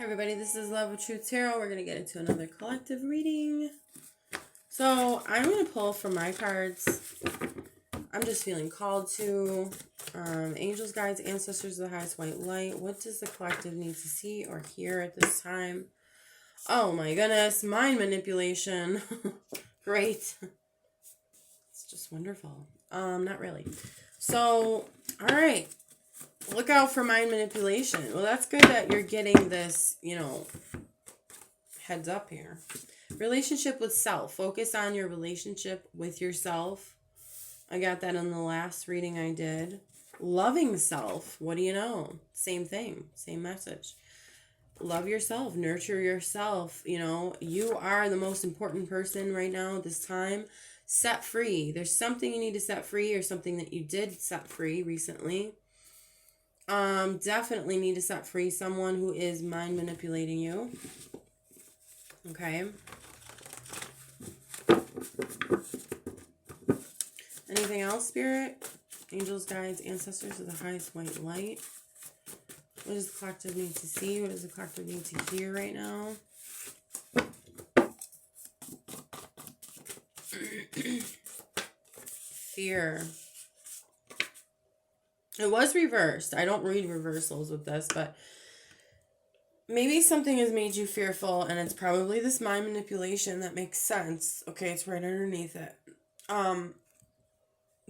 Hi everybody, this is Love of Truth Tarot. We're going to get into another collective reading. So I'm going to pull from my cards. I'm just feeling called to. Angels, guides, ancestors of the highest white light. What does the collective need to see or hear at this time? Oh my goodness, mind manipulation. Great. It's just wonderful. Not really. So, alright. Look out for mind manipulation. Well, that's good that you're getting this, heads up here. Relationship with self. Focus on your relationship with yourself. I got that in the last reading I did. Loving self. What do you know? Same thing. Same message. Love yourself. Nurture yourself. You are the most important person right now at this time. Set free. There's something you need to set free or something that you did set free recently. Definitely need to set free someone who is mind manipulating you. Okay. Anything else, Spirit? Angels, guides, ancestors of the highest white light. What does the collective need to see? What does the collective need to hear right now? Fear. It was reversed. I don't read reversals with this, but maybe something has made you fearful, and it's probably this mind manipulation. That makes sense. Okay, it's right underneath it.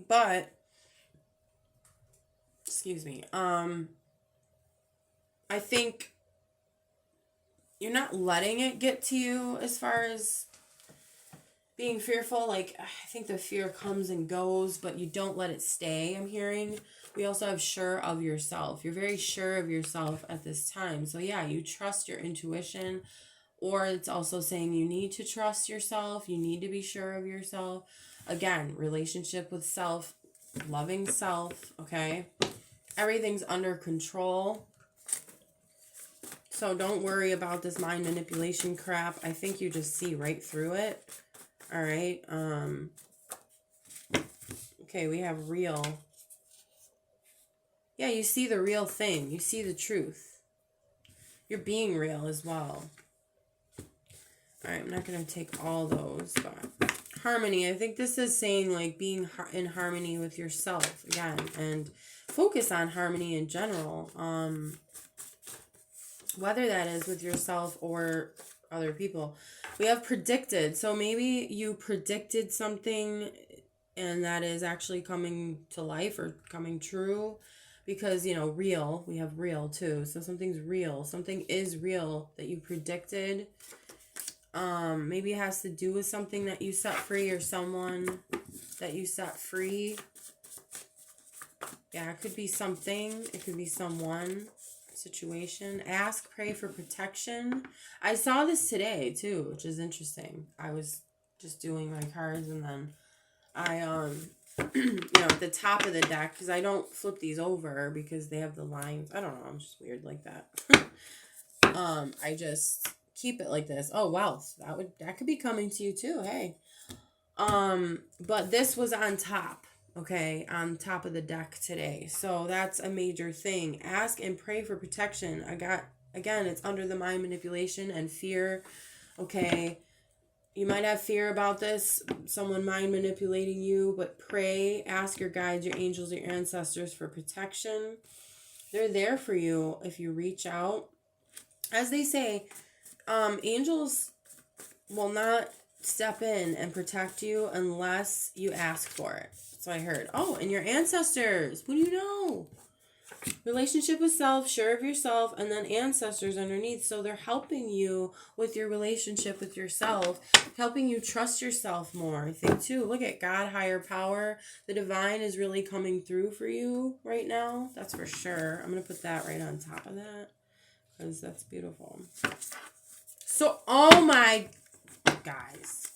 But excuse me. I think you're not letting it get to you as far as being fearful. Like, I think the fear comes and goes, but you don't let it stay, I'm hearing. We also have sure of yourself. You're very sure of yourself at this time. So yeah, you trust your intuition, or it's also saying you need to trust yourself. You need to be sure of yourself. Again, relationship with self, loving self, okay? Everything's under control. So don't worry about this mind manipulation crap. I think you just see right through it. All right. Okay, we have real. Yeah, you see the real thing. You see the truth. You're being real as well. All right, I'm not going to take all those, but harmony. I think this is saying like being in harmony with yourself again, and focus on harmony in general. Whether that is with yourself or other people. We have predicted. So maybe you predicted something and that is actually coming to life or coming true. Because, real, we have real too. So something's real. Something is real that you predicted. Maybe it has to do with something that you set free or someone that you set free. Yeah, it could be something. It could be someone, situation. Ask, pray for protection. I saw this today too, which is interesting. I was just doing my cards and then I at the top of the deck, because I don't flip these over because they have the lines. I don't know, I'm just weird like that. I just keep it like this. Oh, wealth. That could be coming to you too. Hey. But this was on top, okay, on top of the deck today. So that's a major thing. Ask and pray for protection. Again, it's under the mind manipulation and fear. Okay. You might have fear about this, someone mind manipulating you, but pray, ask your guides, your angels, your ancestors for protection. They're there for you if you reach out. As they say, angels will not step in and protect you unless you ask for it. So I heard. Oh, and your ancestors. What do you know? Relationship with self, sure of yourself, and then ancestors underneath. So they're helping you with your relationship with yourself, helping you trust yourself more, I think, too. Look at God, higher power. The divine is really coming through for you right now. That's for sure. I'm going to put that right on top of that because that's beautiful. So, oh my guys.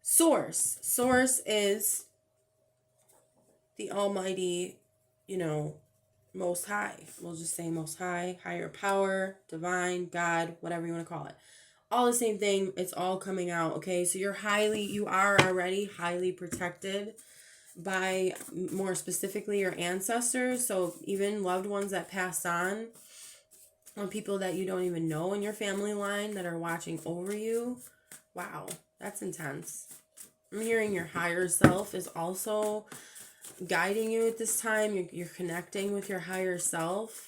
Source is the almighty, most high. We'll just say most high, higher power, divine, God, whatever you want to call it. All the same thing. It's all coming out, okay? So you are already highly protected by, more specifically, your ancestors. So even loved ones that passed on, on people that you don't even know in your family line that are watching over you. Wow, that's intense. I'm hearing your higher self is also guiding you at this time. You're connecting with your higher self.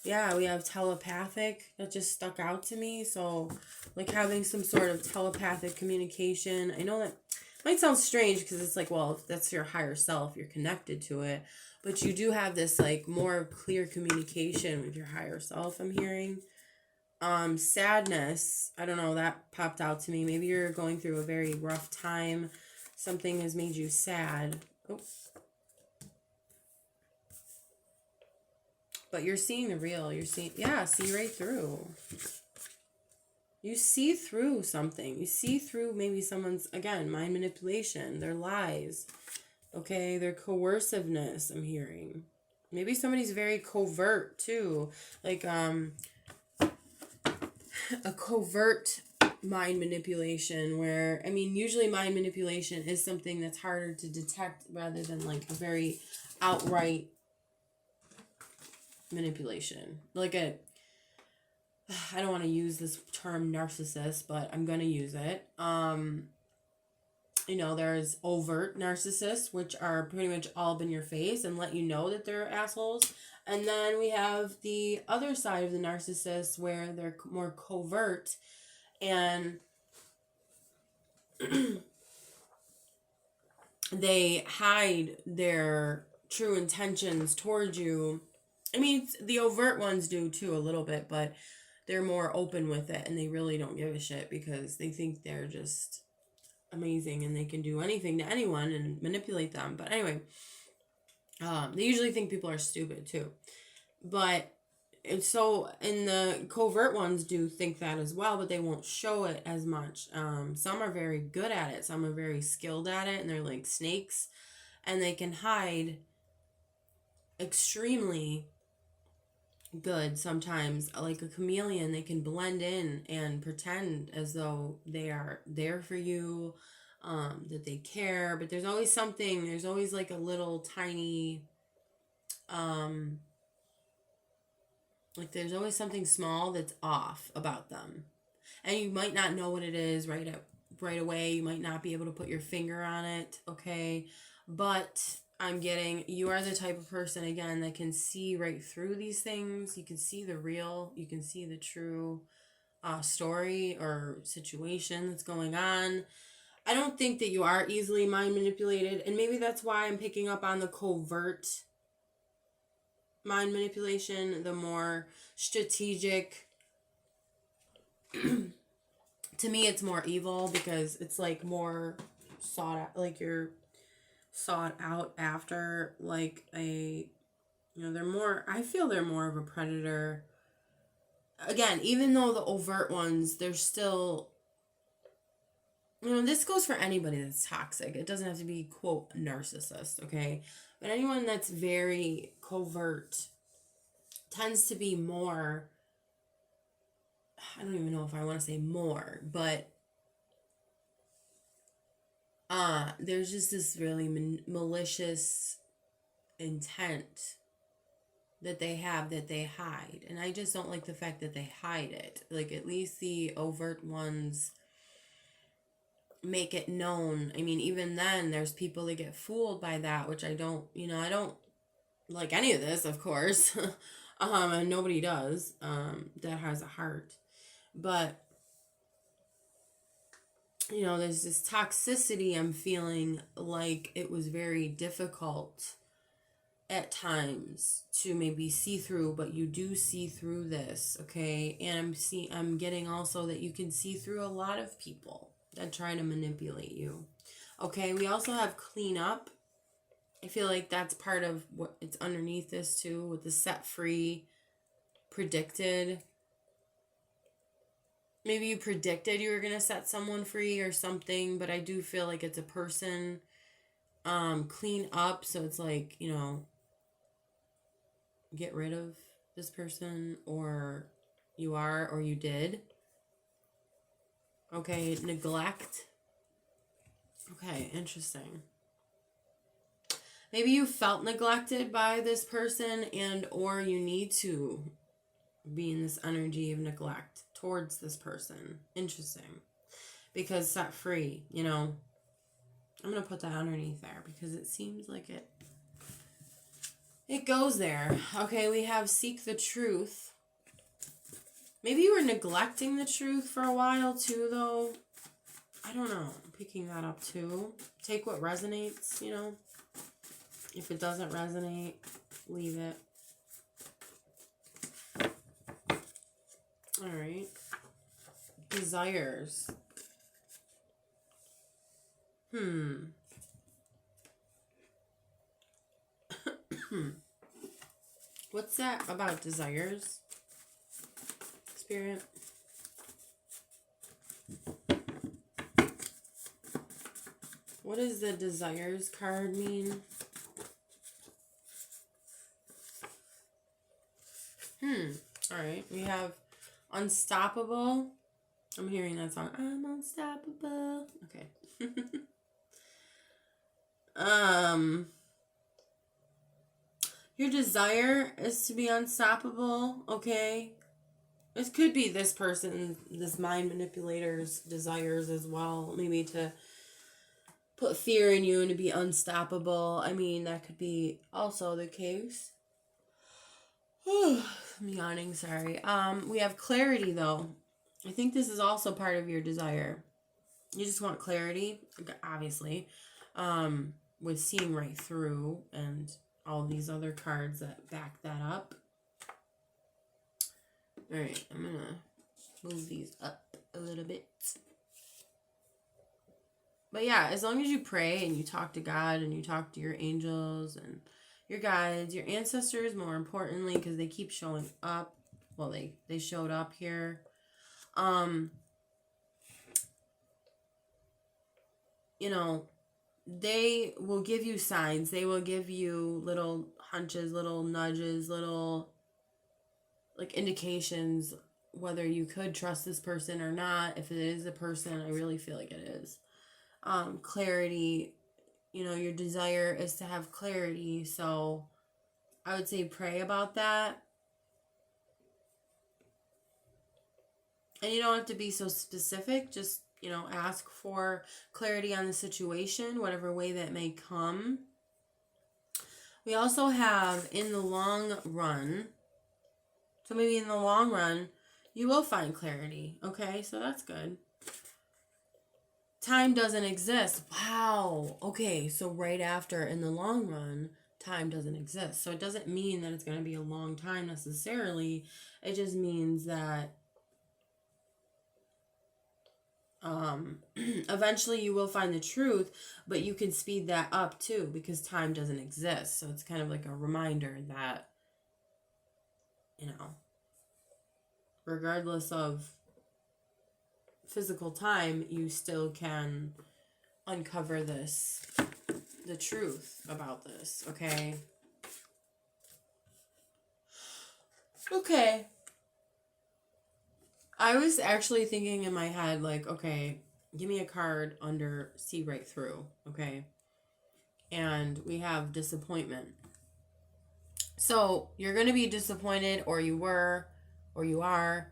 Yeah, we have telepathic. That just stuck out to me. So, like having some sort of telepathic communication. I know that might sound strange because it's like, well, if that's your higher self, you're connected to it. But you do have this like more clear communication with your higher self, I'm hearing. Sadness. I don't know, that popped out to me. Maybe you're going through a very rough time. Something has made you sad. Oh. But you're seeing the real. You're seeing, yeah, see right through. You see through something. You see through maybe someone's, again, mind manipulation, their lies, okay, their coerciveness, I'm hearing. Maybe somebody's very covert, too. Like, a covert mind manipulation where, I mean, usually mind manipulation is something that's harder to detect rather than, like, a very outright manipulation. Like I don't want to use this term narcissist, but I'm going to use it. There's overt narcissists, which are pretty much all up in your face and let you know that they're assholes. And then we have the other side of the narcissist where they're more covert and they hide their true intentions towards you. I mean, the overt ones do too a little bit, but they're more open with it and they really don't give a shit because they think they're just amazing and they can do anything to anyone and manipulate them. But anyway, they usually think people are stupid too. But and the covert ones do think that as well, but they won't show it as much. Some are very good at it. Some are very skilled at it and they're like snakes and they can hide extremely good sometimes, like a chameleon. They can blend in and pretend as though they are there for you, that they care, but there's always like a little tiny like there's always something small that's off about them, and you might not know what it is right away. You might not be able to put your finger on it, okay, but I'm getting, you are the type of person, again, that can see right through these things. You can see the real, you can see the true story or situation that's going on. I don't think that you are easily mind manipulated, and maybe that's why I'm picking up on the covert mind manipulation, the more strategic. To me, it's more evil because it's like more sought out, like you're sought out after, like I feel they're more of a predator. Again, even though the overt ones, they're still, this goes for anybody that's toxic. It doesn't have to be, quote, narcissist, okay? But anyone that's very covert tends to be more, I don't even know if I want to say more, but there's just this really malicious intent that they have that they hide. And I just don't like the fact that they hide it. Like, at least the overt ones make it known. I mean, even then, there's people that get fooled by that, which I don't like any of this, of course. And nobody does, that has a heart. But, there's this toxicity I'm feeling like it was very difficult at times to maybe see through, but you do see through this, okay? And I'm getting also that you can see through a lot of people that try to manipulate you. Okay, we also have clean up. I feel like that's part of what it's underneath this too, with the set free, predicted. Maybe you predicted you were going to set someone free or something, but I do feel like it's a person. Clean up, so it's like, get rid of this person, or you are, or you did. Okay, neglect. Okay, interesting. Maybe you felt neglected by this person, and or you need to being this energy of neglect towards this person. Interesting. Because set free, you know, I'm going to put that underneath there because it seems like it goes there. Okay, we have seek the truth. Maybe you were neglecting the truth for a while too, though. I don't know. I'm picking that up too. Take what resonates, you know. If it doesn't resonate, leave it. All right. Desires. What's that about desires, Spirit? What does the desires card mean? All right. We have unstoppable. I'm hearing that song. I'm unstoppable. Okay. Your desire is to be unstoppable, okay? This could be this person, this mind manipulator's desires as well. Maybe to put fear in you and to be unstoppable. I mean, that could be also the case. I'm yawning, sorry. We have clarity, though. I think this is also part of your desire. You just want clarity, obviously, with seeing right through and all these other cards that back that up. All right, I'm going to move these up a little bit. But yeah, as long as you pray and you talk to God and you talk to your angels and your guides, your ancestors, more importantly, because they keep showing up. Well, they showed up here. You know, they will give you signs. They will give you little hunches, little nudges, little like indications whether you could trust this person or not. If it is a person, I really feel like it is. Clarity, you know, your desire is to have clarity. So I would say pray about that. And you don't have to be so specific. Just, you know, ask for clarity on the situation, whatever way that may come. We also have in the long run. So maybe in the long run, you will find clarity. Okay, so that's good. Time doesn't exist. Wow. Okay, so right after, in the long run, time doesn't exist. So it doesn't mean that it's going to be a long time necessarily. It just means that eventually you will find the truth, but you can speed that up too because time doesn't exist. So it's kind of like a reminder that, you know, regardless of physical time, you still can uncover the truth about this, okay? Okay. I was actually thinking in my head, like, okay, give me a card under see right through, okay? And we have disappointment. So you're going to be disappointed, or you were, or you are,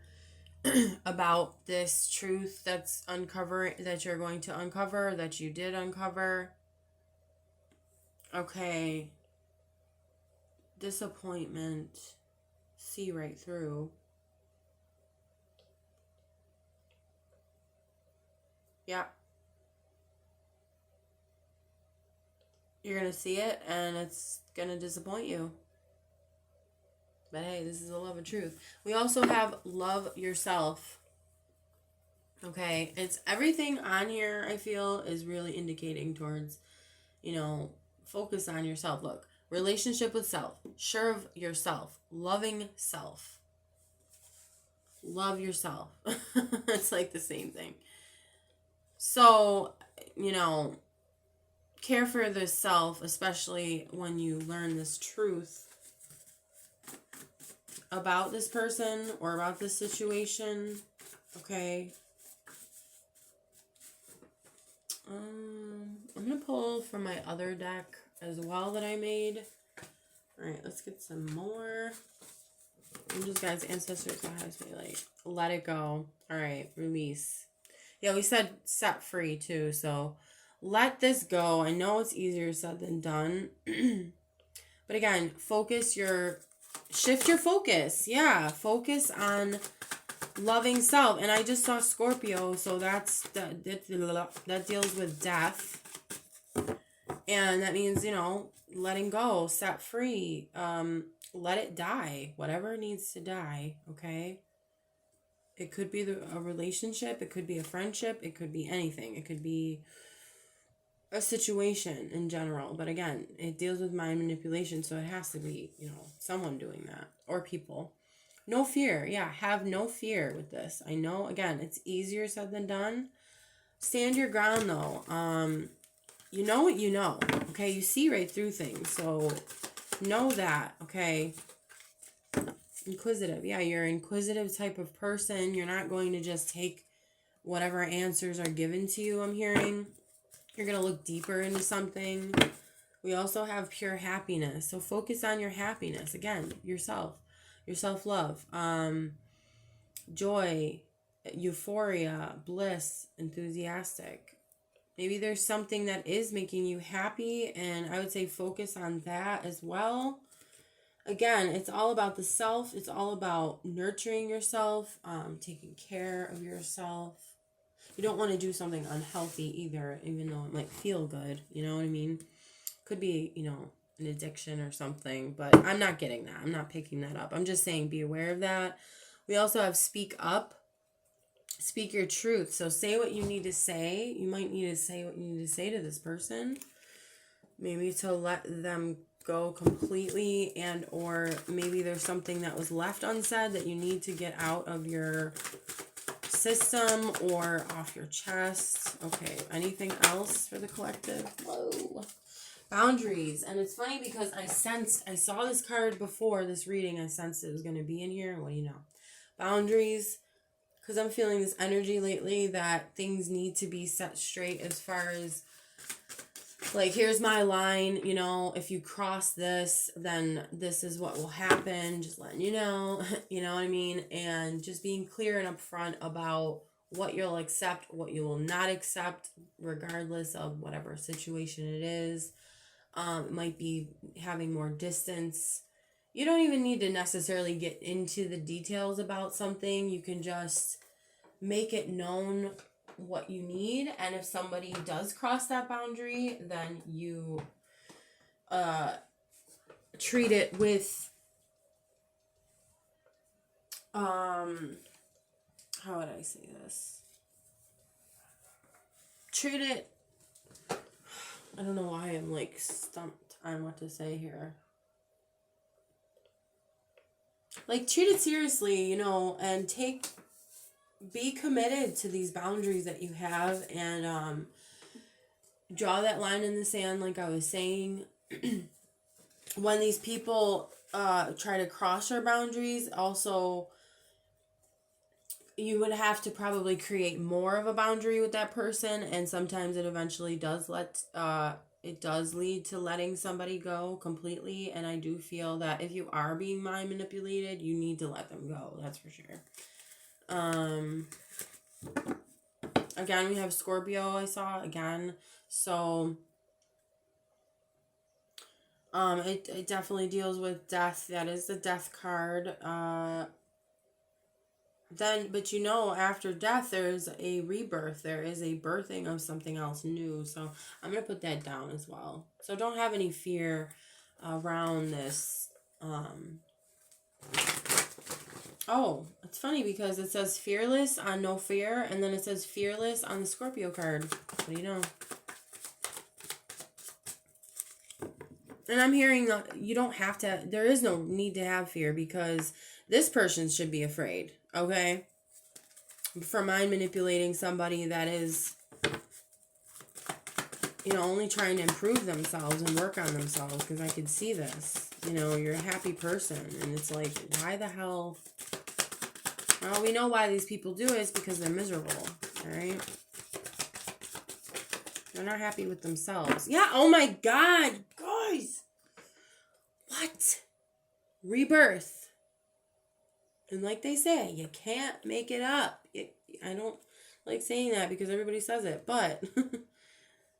about this truth that's that you're going to uncover, that you did uncover. Okay. Disappointment. See right through. Yeah. You're going to see it and it's going to disappoint you. But hey, this is the love of truth. We also have love yourself. Okay, it's everything on here, I feel, is really indicating towards, you know, focus on yourself. Look, relationship with self, sure of yourself, loving self. Love yourself. It's like the same thing. So, you know, care for the self, especially when you learn this truth about this person or about this situation. Okay. I'm going to pull from my other deck as well that I made. All right, let's get some more. I'm just, guys, ancestors, guys, be like, let it go. All right, release. Yeah, we said set free too, so let this go. I know it's easier said than done. But again, shift your focus. Yeah, focus on loving self. And I just saw Scorpio, so that deals with death. And that means, letting go, set free, let it die, whatever needs to die, okay? It could be a relationship, it could be a friendship, it could be anything. It could be a situation in general. But again, it deals with mind manipulation, so it has to be, someone doing that or people. No fear. Yeah, have no fear with this. I know, again, it's easier said than done. Stand your ground, though. You know what you know, okay? You see right through things, so know that, okay? Inquisitive. Yeah, you're an inquisitive type of person. You're not going to just take whatever answers are given to you, I'm hearing. You're going to look deeper into something. We also have pure happiness. So focus on your happiness. Again, yourself. Your self-love. Joy, euphoria, bliss, enthusiastic. Maybe there's something that is making you happy, and I would say focus on that as well. Again, it's all about the self. It's all about nurturing yourself, taking care of yourself. You don't want to do something unhealthy either, even though it might feel good. You know what I mean? Could be, an addiction or something, but I'm not getting that. I'm not picking that up. I'm just saying be aware of that. We also have speak up. Speak your truth. So say what you need to say. You might need to say what you need to say to this person. Maybe to let them go completely, and or maybe there's something that was left unsaid that you need to get out of your system or off your chest. Okay, anything else for the collective? Whoa. Boundaries. And it's funny because I saw this card before this reading. I sensed it was going to be in here. What do you know? Boundaries. Because I'm feeling this energy lately that things need to be set straight as far as, like, here's my line, if you cross this, then this is what will happen. Just letting you know, you know what I mean? And just being clear and upfront about what you'll accept, what you will not accept, regardless of whatever situation it is. It might be having more distance. You don't even need to necessarily get into the details about something. You can just make it known what you need, and if somebody does cross that boundary, then you treat it with how would I say this? Treat it, I don't know why I'm like stumped on what to say here. Like, treat it seriously, and be committed to these boundaries that you have, and draw that line in the sand, like I was saying. When these people try to cross your boundaries, also, you would have to probably create more of a boundary with that person, and sometimes it eventually does lead to letting somebody go completely. And I do feel that if you are being mind manipulated, you need to let them go. That's for sure. Again, we have Scorpio, I saw again. So, it definitely deals with death. That is the death card. But after death, there's a rebirth. There is a birthing of something else new. So I'm going to put that down as well. So don't have any fear around this. Oh, it's funny because it says fearless on no fear, and then it says fearless on the Scorpio card. What do you know? And I'm hearing you don't have to, there is no need to have fear, because this person should be afraid, okay? For mind manipulating somebody that is, only trying to improve themselves and work on themselves, because I could see this. You're a happy person, and it's like, why the hell? Well, we know why these people do it. It's because they're miserable, all right? They're not happy with themselves. Yeah, oh my God, guys. What? Rebirth. And like they say, you can't make it up. I don't like saying that because everybody says it, but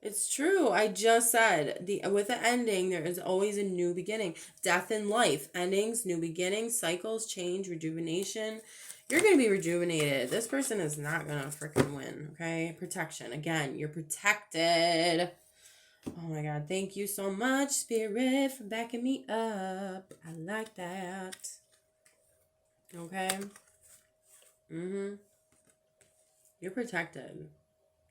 it's true. I just said with the ending, there is always a new beginning. Death in life, endings, new beginnings, cycles, change, rejuvenation. You're going to be rejuvenated. This person is not going to freaking win, okay? Protection. Again, you're protected. Oh my God. Thank you so much, Spirit, for backing me up. I like that. Okay? You're protected.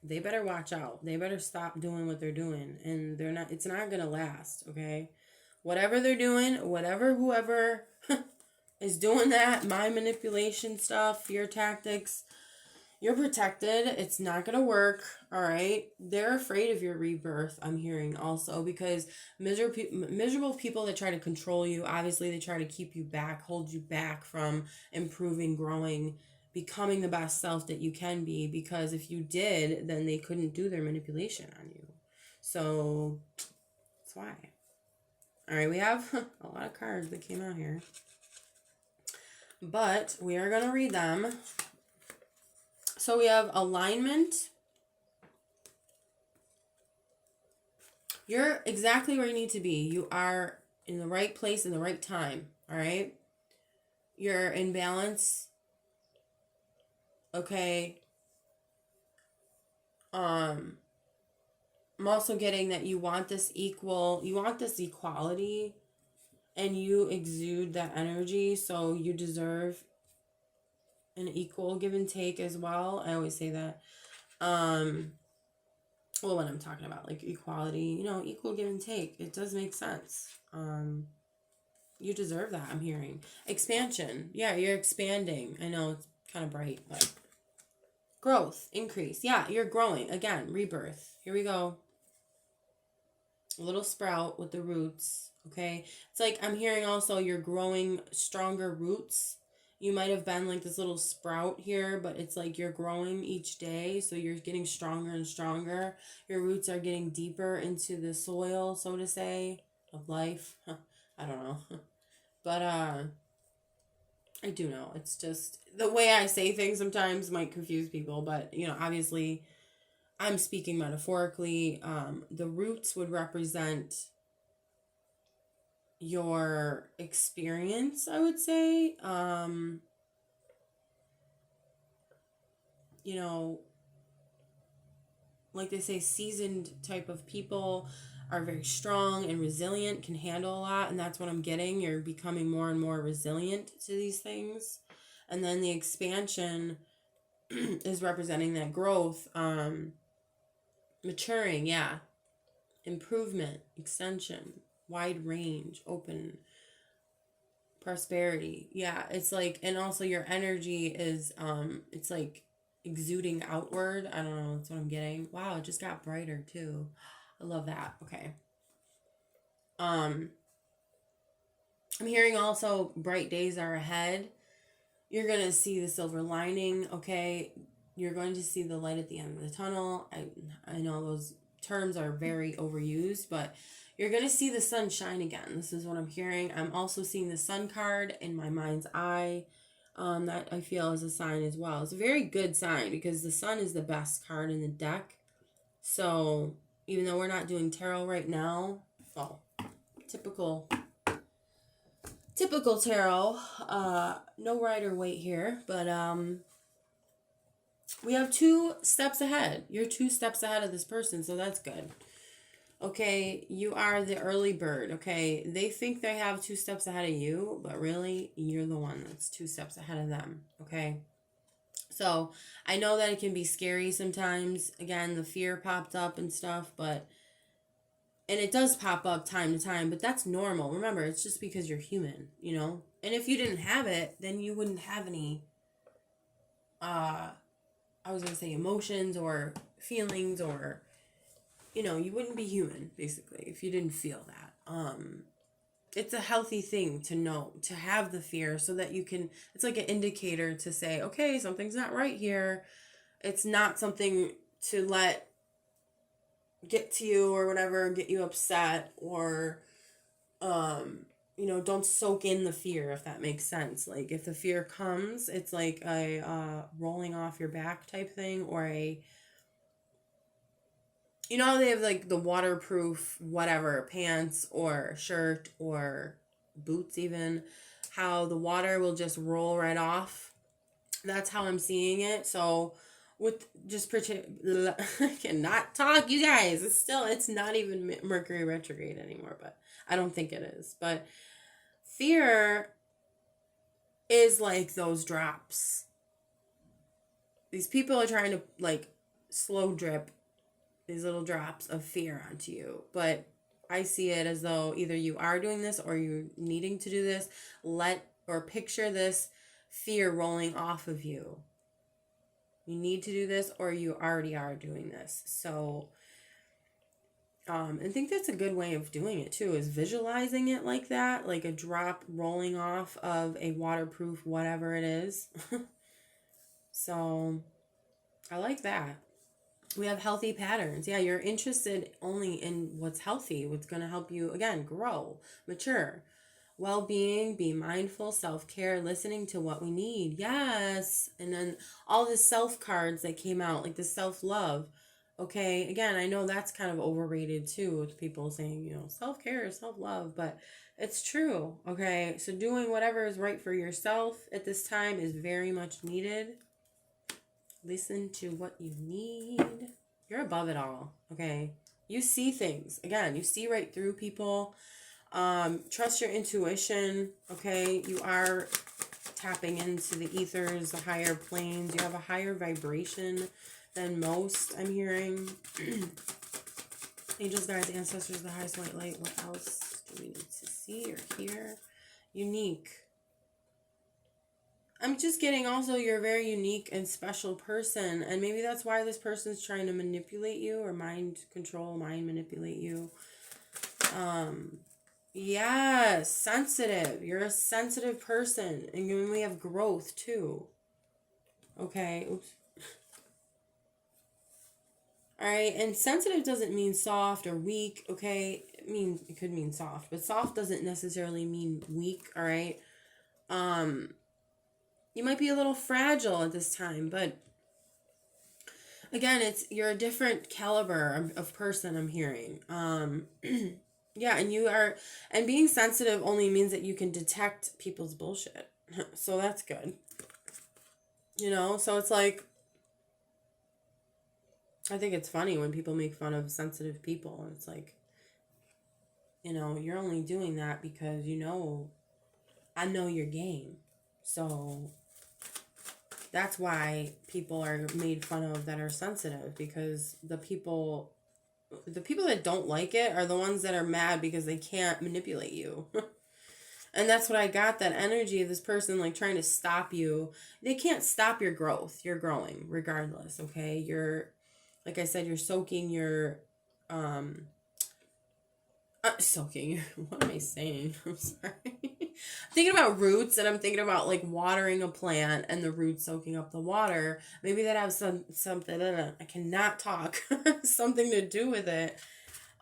They better watch out. They better stop doing what they're doing. And it's not going to last, okay? Whatever they're doing, whoever is doing that, mind manipulation stuff, fear tactics, you're protected. It's not going to work, all right? They're afraid of your rebirth, I'm hearing also, because miserable people that try to control you, obviously they try to keep you back, hold you back from improving, growing, becoming the best self that you can be, because if you did, then they couldn't do their manipulation on you. So that's why. All right, we have a lot of cards that came out here, but we are going to read them. So we have alignment. You're exactly where you need to be. You are in the right place in the right time. All right. You're in balance. Okay. I'm also getting that you want this equality, and you exude that energy, so you deserve an equal give and take as well. I always say that. Well, when I'm talking about like equality, equal give and take, it does make sense. You deserve that, I'm hearing. Expansion. Yeah, you're expanding. I know it's kind of bright, but growth, increase. Yeah, you're growing. Again, rebirth. Here we go. A little sprout with the roots. Okay. It's like I'm hearing also you're growing stronger roots. You might have been like this little sprout here, but it's like you're growing each day. So you're getting stronger and stronger. Your roots are getting deeper into the soil, so to say, of life. I don't know. But I do know. It's just the way I say things sometimes might confuse people, but obviously I'm speaking metaphorically. The roots would represent your experience, I would say. Like they say, seasoned type of people are very strong and resilient, can handle a lot, and that's what I'm getting. You're becoming more and more resilient to these things. And then the expansion is representing that growth, maturing, yeah, improvement, extension, wide range, open, prosperity. Yeah, it's like, and also your energy is it's like exuding outward. I don't know, that's what I'm getting. Wow, it just got brighter too. I love that. Okay. I'm hearing also bright days are ahead. You're going to see the silver lining, okay? You're going to see the light at the end of the tunnel. I know those terms are very overused, but you're going to see the sun shine again. This is what I'm hearing. I'm also seeing the sun card in my mind's eye. That I feel is a sign as well. It's a very good sign because the sun is the best card in the deck. So even though we're not doing tarot right now, typical tarot, no Rider-Waite here, but we have 2 steps ahead. You're 2 steps ahead of this person, so that's good. Okay, you are the early bird, okay? They think they have 2 steps ahead of you, but really, you're the one that's 2 steps ahead of them, okay? So, I know that it can be scary sometimes. Again, the fear popped up and stuff, and it does pop up time to time, but that's normal. Remember, it's just because you're human, And if you didn't have it, then you wouldn't have any, I was going to say emotions or feelings or, you wouldn't be human, basically, if you didn't feel that. It's a healthy thing to know, to have the fear so that you can, it's like an indicator to say, okay, something's not right here. It's not something to let get to you or whatever, get you upset or, don't soak in the fear, if that makes sense. Like if the fear comes, it's like a rolling off your back type thing, or they have like the waterproof whatever pants or shirt or boots even, how the water will just roll right off. That's how I'm seeing it. So with just I cannot talk, you guys. It's not even Mercury retrograde anymore, but I don't think it is. But fear is like those drops. These people are trying to like slow drip these little drops of fear onto you. But I see it as though either you are doing this or you're needing to do this. Picture this fear rolling off of you. You need to do this or you already are doing this. So I think that's a good way of doing it too, is visualizing it like that, like a drop rolling off of a waterproof whatever it is. So I like that. We have healthy patterns. Yeah, you're interested only in what's healthy, what's going to help you, again, grow, mature. Well-being, be mindful, self-care, listening to what we need. Yes. And then all the self cards that came out, like the self-love. Okay, again, I know that's kind of overrated too, with people saying, self-care, self-love, but it's true. Okay, so doing whatever is right for yourself at this time is very much needed. Listen to what you need. You're above it all. Okay, you see things. Again, you see right through people. Trust your intuition. Okay, you are tapping into the ethers, the higher planes. You have a higher vibration than most, I'm hearing. Angels, guides, ancestors, the highest white light. What else do we need to see or hear? Unique. I'm just getting also you're a very unique and special person. And maybe that's why this person's trying to manipulate you or mind manipulate you. Yes, sensitive. You're a sensitive person. And we have growth too. Okay. Oops. All right. And sensitive doesn't mean soft or weak. Okay. It could mean soft, but soft doesn't necessarily mean weak. All right. You might be a little fragile at this time, but again, you're a different caliber of person, I'm hearing. Yeah, and being sensitive only means that you can detect people's bullshit. So that's good. So it's like, I think it's funny when people make fun of sensitive people. It's like, you're only doing that because I know your game. So that's why people are made fun of that are sensitive, because the people that don't like it are the ones that are mad because they can't manipulate you. And that's what I got, that energy of this person like trying to stop you. They can't stop your growth. You're growing regardless, okay? You're, like I said, you're soaking your soaking. What am I saying? I'm sorry. I'm thinking about roots, and I'm thinking about like watering a plant and the roots soaking up the water. Maybe that has something. I cannot talk. Something to do with it.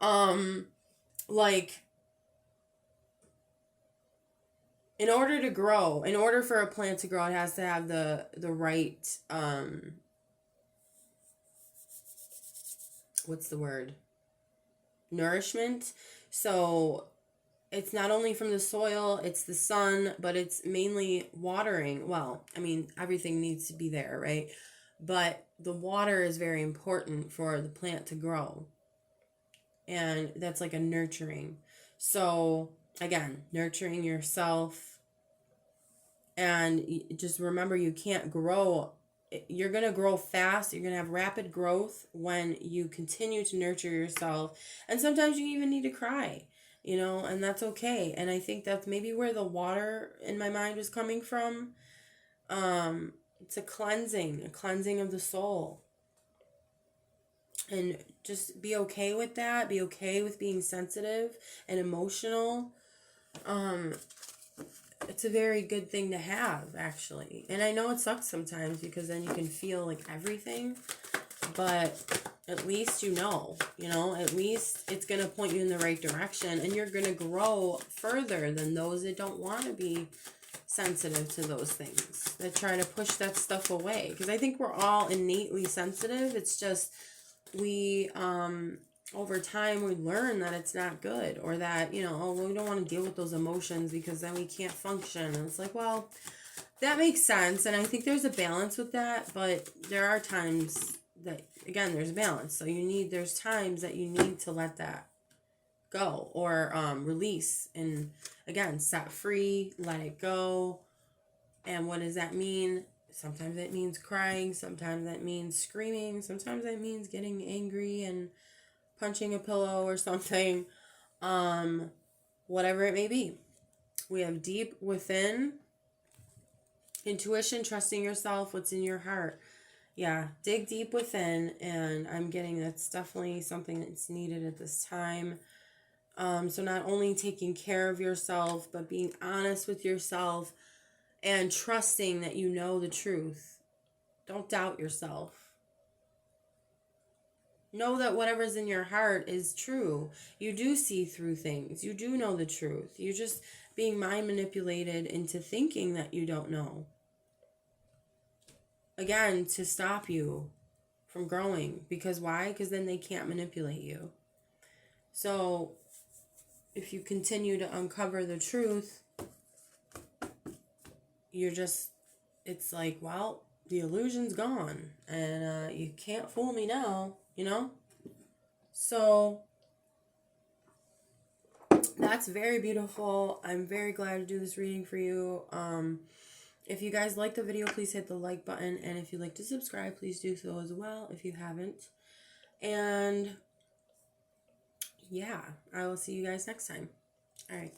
Like, in order to grow, in order for a plant to grow, it has to have the right what's the word? Nourishment. So it's not only from the soil, it's the sun, but it's mainly watering. Well, everything needs to be there, right? But the water is very important for the plant to grow. And that's like a nurturing. So again, nurturing yourself. And just remember, you can't grow. You're going to grow fast. You're going to have rapid growth when you continue to nurture yourself. And sometimes you even need to cry, and that's okay. And I think that's maybe where the water in my mind was coming from. It's a cleansing of the soul. And just be okay with that. Be okay with being sensitive and emotional. It's a very good thing to have, actually. And I know it sucks sometimes because then you can feel like everything. but at least you know, at least it's going to point you in the right direction, and you're going to grow further than those that don't want to be sensitive to those things, that try to push that stuff away. Because I think we're all innately sensitive. It's just we, over time, we learn that it's not good, or that, oh, well, we don't want to deal with those emotions because then we can't function. And it's like, well, that makes sense. And I think there's a balance with that, but there are times that, again, there's balance. So there's times that you need to let that go, or release, and again, set free, let it go. And what does that mean? Sometimes it means crying, sometimes that means screaming, sometimes that means getting angry and punching a pillow or something. Whatever it may be. We have deep within, intuition, trusting yourself, what's in your heart. Yeah, dig deep within, and I'm getting that's definitely something that's needed at this time. So not only taking care of yourself, but being honest with yourself and trusting that you know the truth. Don't doubt yourself. Know that whatever's in your heart is true. You do see through things. You do know the truth. You're just being mind manipulated into thinking that you don't know. Again, to stop you from growing. Because why? Because then they can't manipulate you. So if you continue to uncover the truth, it's like, well, the illusion's gone, and you can't fool me now, So that's very beautiful. I'm very glad to do this reading for you. If you guys like the video, please hit the like button, and if you'd like to subscribe, please do so as well if you haven't. And yeah, I will see you guys next time. All right.